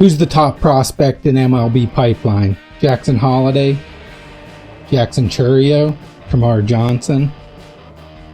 Who's the top prospect in MLB pipeline? Jackson Holiday, Jackson Churio, Kamar Johnson.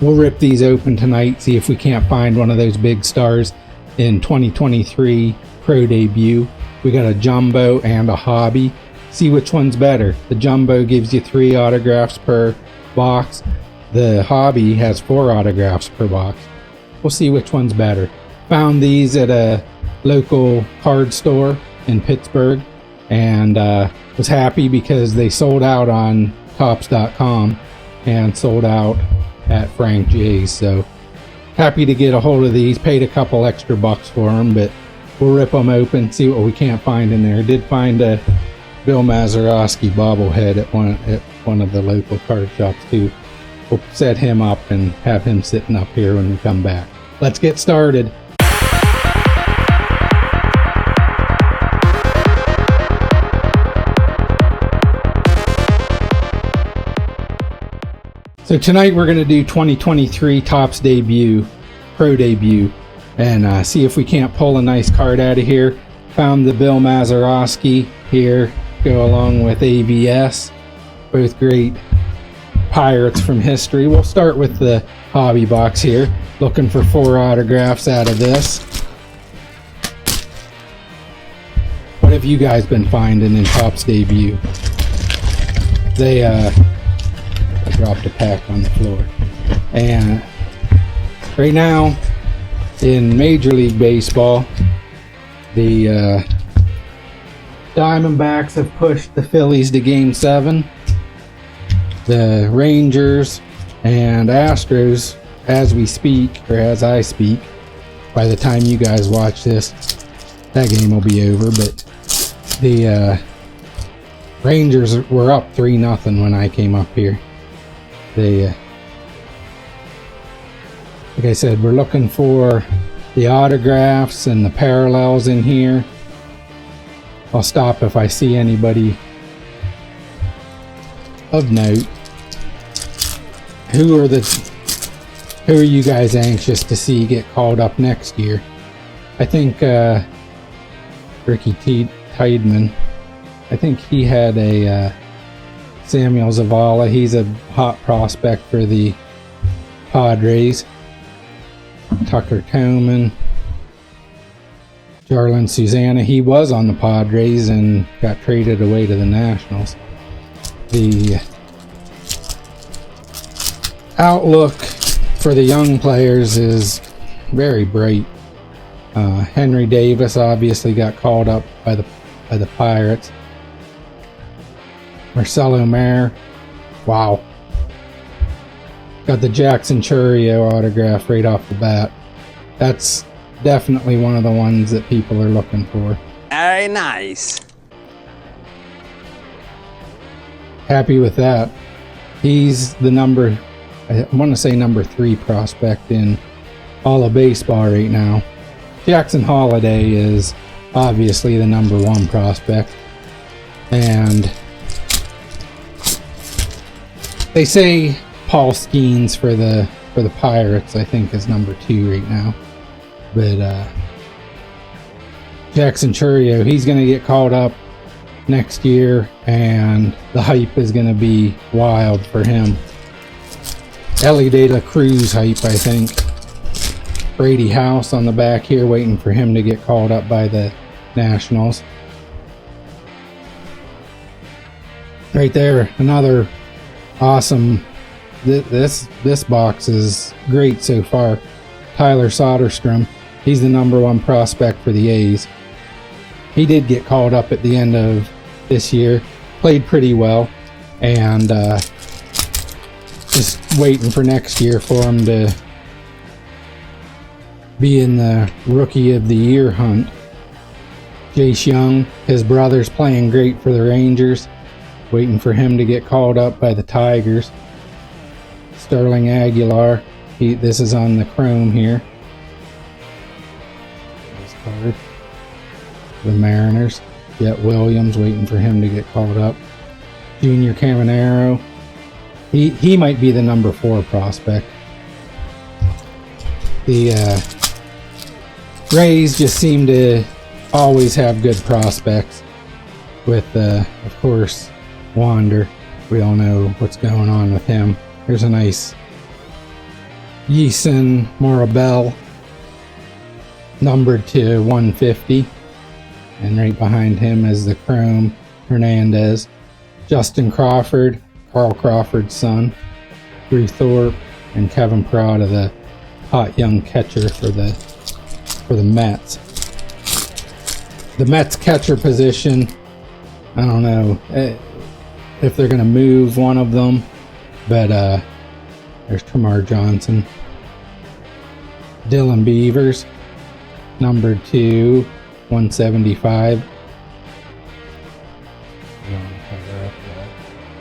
We'll rip these open tonight, see if we can't find one of those big stars in 2023 pro debut. We got a jumbo and a hobby. See which one's better. The jumbo gives you 3 autographs per box. The hobby has 4 autographs per box. We'll see which one's better. Found these at a local card store in Pittsburgh and was happy because they sold out on Topps.com and sold out at Frank J's. So happy to get a hold of these. Paid a couple extra bucks for them, but we'll rip them open, see what we can't find in there. Did find a Bill Mazeroski bobblehead at one of the local card shops too. We'll set him up and have him sitting up here when we come back. Let's get started. So tonight we're going to do 2023 Topps debut, pro debut, and see if we can't pull a nice card out of here. Found the Bill Mazeroski here, go along with AVS, both great Pirates from history. We'll start with the hobby box here, looking for 4 autographs out of this. What have you guys been finding in Topps debut? I dropped a pack on the floor. And right now in Major League Baseball, the Diamondbacks have pushed the Phillies to Game 7. The Rangers and Astros, as we speak, or as I speak, by the time you guys watch this, that game will be over, but the Rangers were up 3-0 when I came up here. They, like I said, we're looking for the autographs and the parallels in here. I'll stop if I see anybody of note. Who are you guys anxious to see get called up next year? I think Ricky Tiedemann, I think he had a Samuel Zavala. He's a hot prospect for the Padres. Tucker Toman, Jarlin Susana. He was on the Padres and got traded away to the Nationals. The outlook for the young players is very bright. Henry Davis obviously got called up by the Pirates. Marcelo Mayer, wow. Got the Jackson Churio autograph right off the bat. That's definitely one of the ones that people are looking for. Very nice. Happy with that. He's the I want to say number 3 prospect in all of baseball right now. Jackson Holiday is obviously the number 1 prospect. And they say Paul Skeens for the Pirates, I think, is number 2 right now. But Jackson Churio, he's going to get called up next year, and the hype is going to be wild for him. Ellie De La Cruz hype, I think. Brady House on the back here, waiting for him to get called up by the Nationals. Right there, another awesome. This box is great so far. Tyler Soderstrom, he's the number 1 prospect for the A's. He did get called up at the end of this year, played pretty well, and just waiting for next year for him to be in the Rookie of the Year hunt. Jace Young, his brother's playing great for the Rangers, waiting for him to get called up by the Tigers. Sterling Aguilar, this is on the chrome here. Nice card. The Mariners. Jet Williams, waiting for him to get called up. Junior Caminero. He might be the number 4 prospect. The Rays just seem to always have good prospects with, of course, Wander. We all know what's going on with him. There's a nice Yeeson Morabel, numbered to 150. And right behind him is the Chrome Hernandez. Justin Crawford, Carl Crawford's son. Drew Thorpe and Kevin Parada, the hot young catcher for the Mets. The Mets catcher position, I don't know if they're going to move one of them, but there's Tamar Johnson. Dylan Beavers, numbered to 175.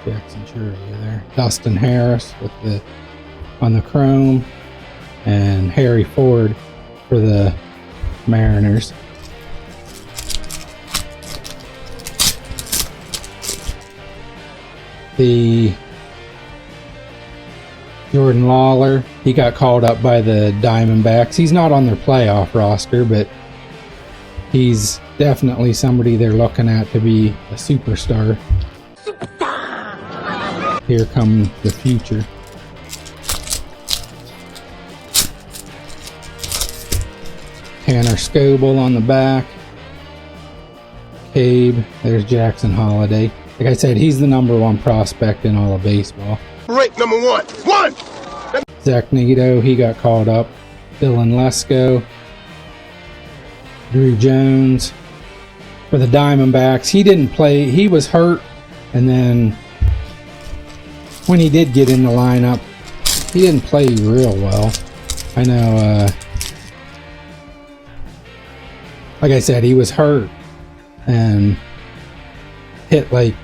Jackson Churia there. Dustin Harris on the Chrome, and Harry Ford for the Mariners. The Jordan Lawler, he got called up by the Diamondbacks. He's not on their playoff roster, but he's definitely somebody they're looking at to be a superstar. Here come the future. Tanner Scoble on the back. Cabe. There's Jackson Holiday. Like I said, he's the #1 prospect in all of baseball. Rank #1. Zach Nito, he got called up. Dylan Lesko. Drew Jones. For the Diamondbacks, he didn't play. He was hurt, and then when he did get in the lineup, he didn't play real well. I know, like I said, he was hurt and hit like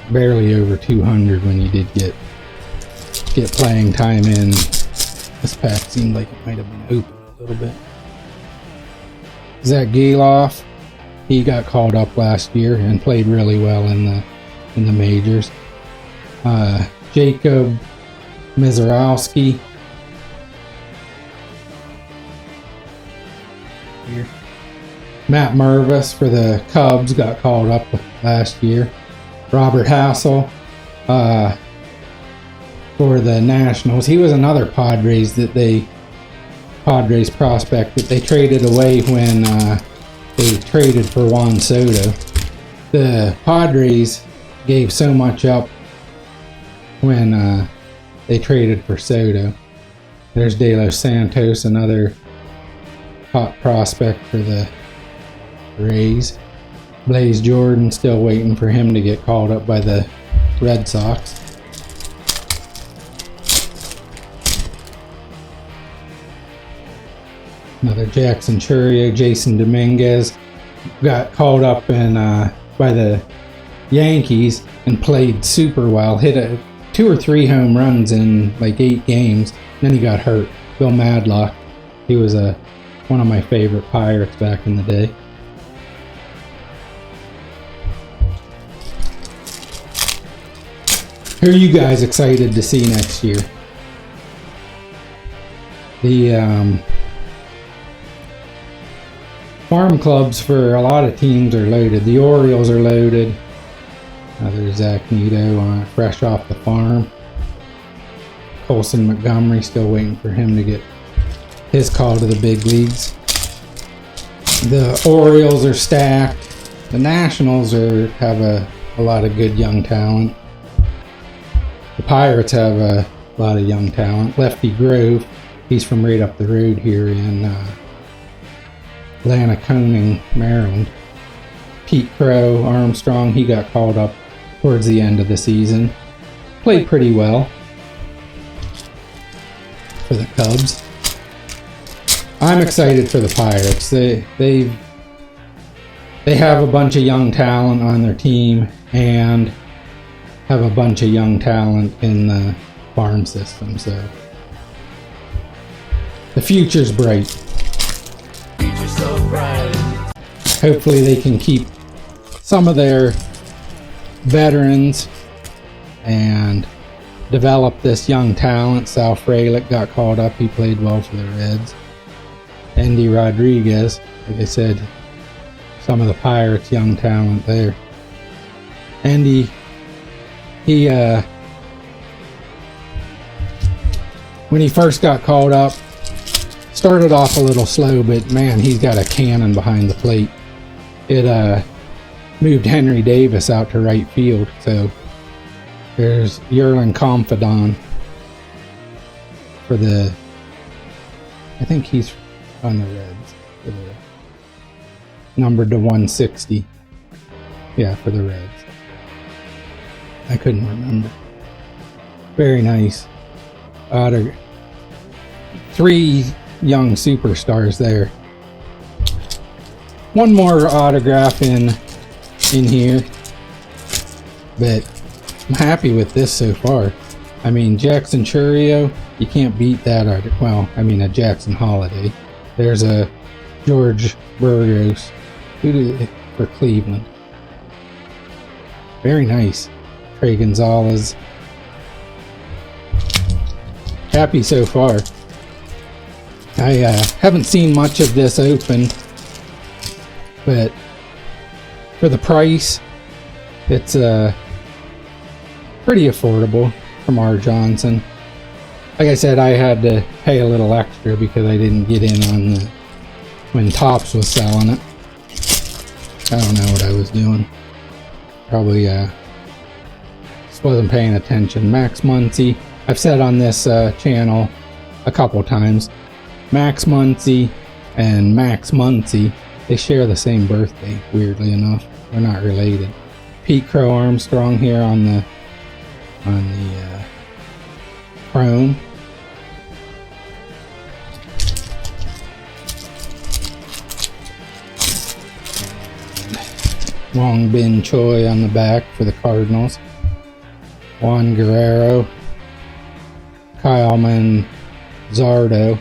barely over 200 when he did get playing time in. This pack seemed like it might have been open a little bit. Zach Geloff, he got called up last year and played really well in the majors. Jacob Mizorowski. Here. Matt Mervis for the Cubs got called up last year. Robert Hassel for the Nationals. He was another Padres prospect that they traded away when they traded for Juan Soto. The Padres gave so much up when they traded for Soto. There's De Los Santos, another hot prospect for the Rays. Blaze Jordan, still waiting for him to get called up by the Red Sox. Another Jackson Churia. Jason Dominguez got called up by the Yankees and played super well. Hit 2 or 3 home runs in like 8 games. Then he got hurt. Bill Madlock. He was one of my favorite Pirates back in the day. Who are you guys excited to see next year? The farm clubs for a lot of teams are loaded. The Orioles are loaded. There's Zach Nito fresh off the farm. Colson Montgomery, still waiting for him to get his call to the big leagues. The Orioles are stacked. The Nationals have a lot of good young talent. The Pirates have a lot of young talent. Lefty Grove, he's from right up the road here in Lannaconing, Maryland. Pete Crow, Armstrong, he got called up towards the end of the season. Played pretty well for the Cubs. I'm excited for the Pirates. They have a bunch of young talent on their team and have a bunch of young talent in the farm system, so the future's bright. Future's so bright. Hopefully they can keep some of their veterans and develop this young talent. Sal Frelick got called up. He played well for the Reds. Andy Rodriguez. Like I said, some of the Pirates' young talent there. Andy, he when he first got called up, started off a little slow, but man, he's got a cannon behind the plate. It moved Henry Davis out to right field, so there's Yerlin Confidon for the, I think he's on the Reds, for the, numbered to 160. Yeah, for the Reds. I couldn't remember. Very nice. Three young superstars there. One more autograph in here, but I'm happy with this so far. I mean, Jackson Chourio, you can't beat that. Well, I mean, a Jackson Holiday. There's a George Burgos for Cleveland. Very nice. Trey Gonzalez. Happy so far. I haven't seen much of this open, but for the price, it's pretty affordable from R. Johnson. Like I said, I had to pay a little extra because I didn't get in on when Topps was selling it. I don't know what I was doing. Probably just wasn't paying attention. Max Muncy. I've said on this channel a couple times, Max Muncy and Max Muncy, they share the same birthday, weirdly enough. They're not related. Pete Crow Armstrong here on the chrome. Wong Bin Choi on the back for the Cardinals. Juan Guerrero. Kyle Manzardo.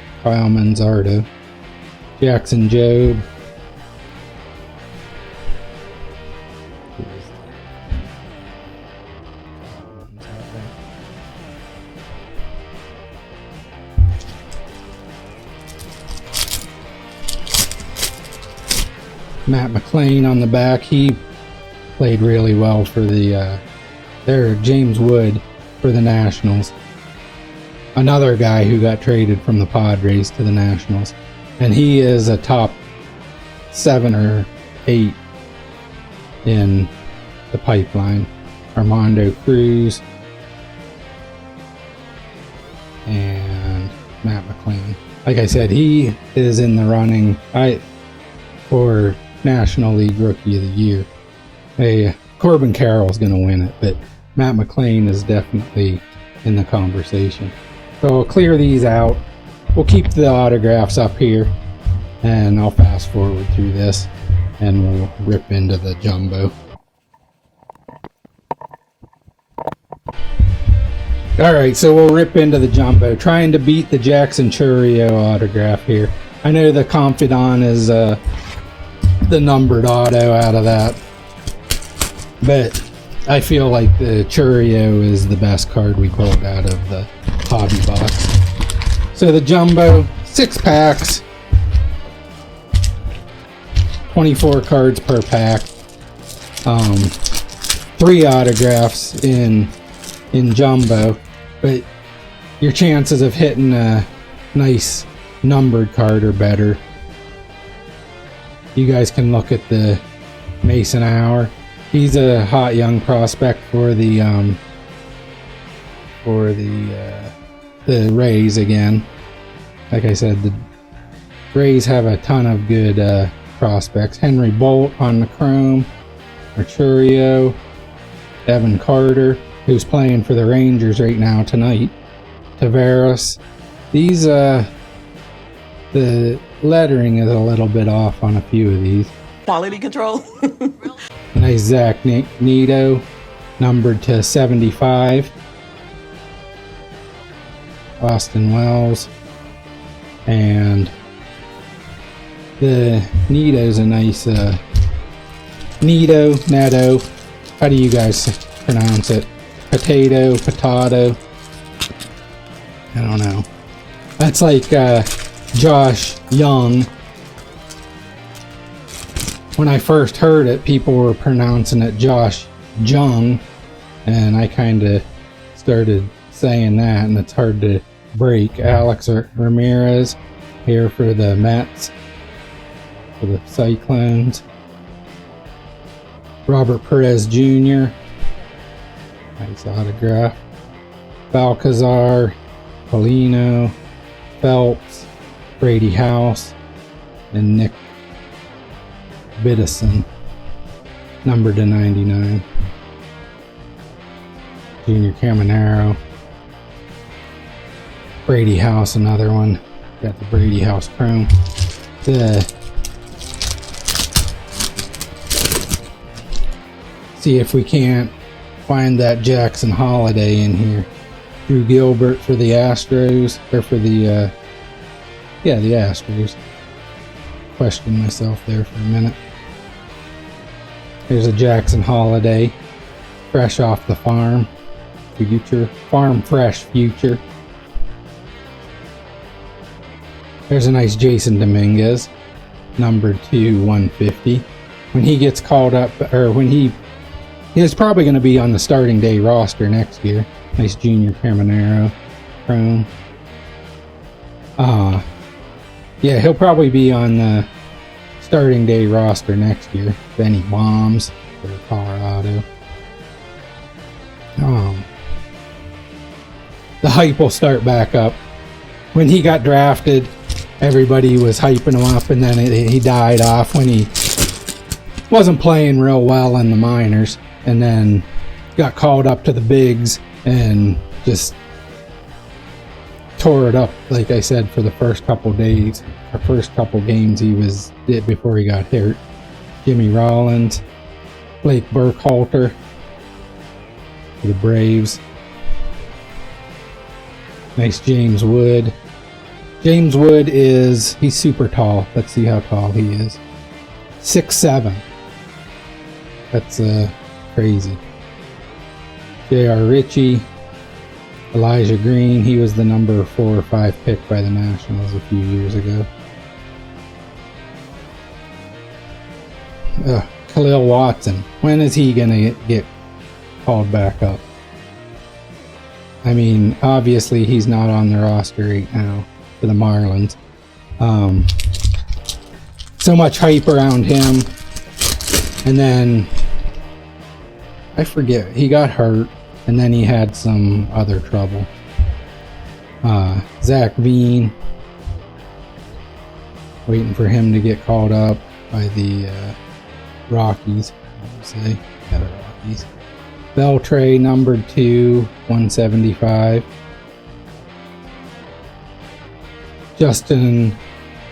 Jackson Jobe. Matt McLean on the back. He played really well for the James Wood for the Nationals. Another guy who got traded from the Padres to the Nationals. And he is a top 7 or 8 in the pipeline. Armando Cruz and Matt McLean. Like I said, he is in the running for National League Rookie of the Year. Corbin Carroll's going to win it, but Matt McLean is definitely in the conversation. So I'll clear these out. We'll keep the autographs up here, and I'll fast forward through this, and we'll rip into the jumbo. Alright, so we'll rip into the jumbo, trying to beat the Jackson Chourio autograph here. I know the Confidant is the numbered auto out of that, but I feel like the Chourio is the best card we pulled out of the hobby box. So the jumbo, 6 packs, 24 cards per pack, 3 autographs in jumbo, but your chances of hitting a nice numbered card are better. You guys can look at the Mason Hour. He's a hot young prospect for the Rays again. Like I said, the Rays have a ton of good prospects. Henry Bolt on the chrome, Chourio, Evan Carter, who's playing for the Rangers right now tonight, Taveras. These the lettering is a little bit off on a few of these. Quality control. Nice Zach Nito, numbered to 75. Austin Wells. And the Nito's a nice Neto. How do you guys pronounce it? Potato. I don't know. That's like Josh Young. When I first heard it, people were pronouncing it Josh Jung, and I kind of started saying that, and it's hard to break. Alex Ramirez here for the Mets, for the Cyclones. Robert Perez Jr. Nice autograph. Balcazar, Polino, Phelps, Brady House, and Nick Biddison, numbered to 99. Junior Caminero. Brady House, another one. Got the Brady House Chrome. See if we can't find that Jackson Holiday in here. Drew Gilbert for the Astros, or for the, the Astros. Questioned myself there for a minute. Here's a Jackson Holiday, fresh off the farm. Future, farm fresh future. There's a nice Jason Dominguez, number 2/150. When he gets called up, or when he's probably going to be on the starting day roster next year. Nice Junior Caminero Chrome. Yeah, he'll probably be on the starting day roster next year. Benny Bombs for Colorado. The hype will start back up. When he got drafted, everybody was hyping him up, and then he died off when he wasn't playing real well in the minors, and then got called up to the bigs and just tore it up, like I said, for the first couple days, or first couple games he did before he got hurt. Jimmy Rollins, Blake Burkhalter for the Braves. Nice James Wood. James Wood he's super tall. Let's see how tall he is. 6'7". That's crazy. J.R. Ritchie, Elijah Green. He was the number 4 or 5 pick by the Nationals a few years ago. Khalil Watson. When is he gonna get called back up? I mean, obviously he's not on the roster right now for the Marlins. So much hype around him, and then I forget, he got hurt, and then he had some other trouble. Zach Veen, waiting for him to get called up by the Rockies, I would say. Yeah, the Rockies. Beltre, numbered 2/175. Justin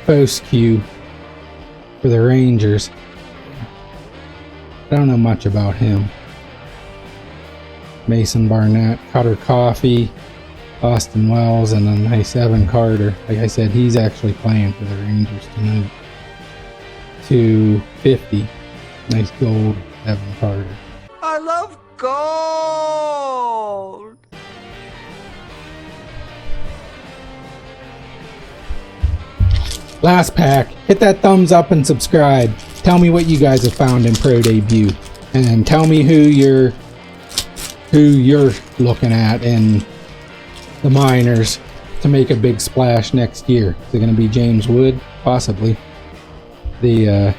Foscue for the Rangers. I don't know much about him. Mason Barnett, Cutter Coffee, Austin Wells, and a nice Evan Carter. Like I said, he's actually playing for the Rangers tonight. 250. Nice gold Evan Carter. I love gold. Last pack. Hit that thumbs up and subscribe. Tell me what you guys have found in Pro Debut, and tell me who you're looking at in the minors to make a big splash next year. Is it going to be James Wood? Possibly. There's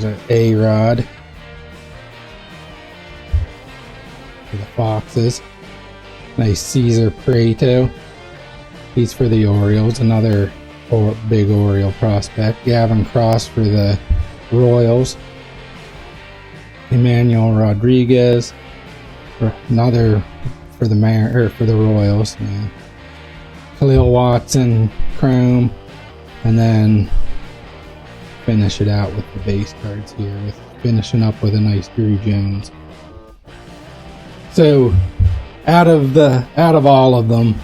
an A-Rod for the Foxes. Nice Cesar Prieto. He's for the Orioles, another big Oriole prospect. Gavin Cross for the Royals. Emmanuel Rodriguez, another for the Royals. Yeah. Khalil Watson, Chrome, and then finish it out with the base cards here, with finishing up with a nice Drew Jones. So, out of all of them,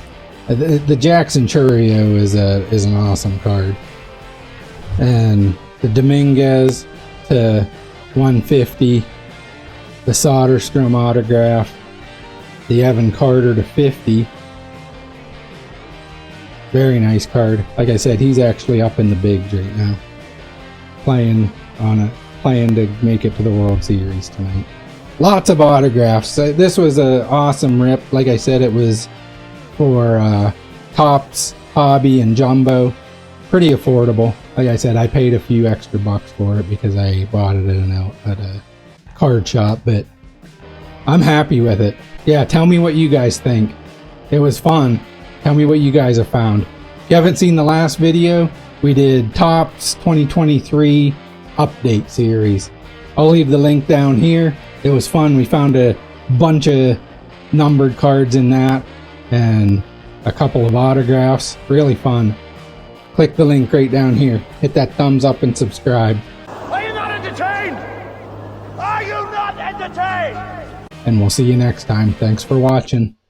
the Jackson Churio is an awesome card, and the Dominguez to 150, the Soderstrom autograph, the Evan Carter to 50, Very nice card. Like I said, he's actually up in the bigs right now. Playing to make it to the World Series tonight. Lots of autographs. This was an awesome rip. Like I said, it was for Topps, Hobby, and Jumbo. Pretty affordable. Like I said, I paid a few extra bucks for it because I bought it at a card shop, but I'm happy with it. Yeah, tell me what you guys think. It was fun. Tell me what you guys have found. If you haven't seen the last video, we did Topps 2023 update series. I'll leave the link down here. It was fun. We found a bunch of numbered cards in that and a couple of autographs. Really fun. Click the link right down here. Hit that thumbs up and subscribe. Are you not entertained? Are you not entertained? And we'll see you next time. Thanks for watching.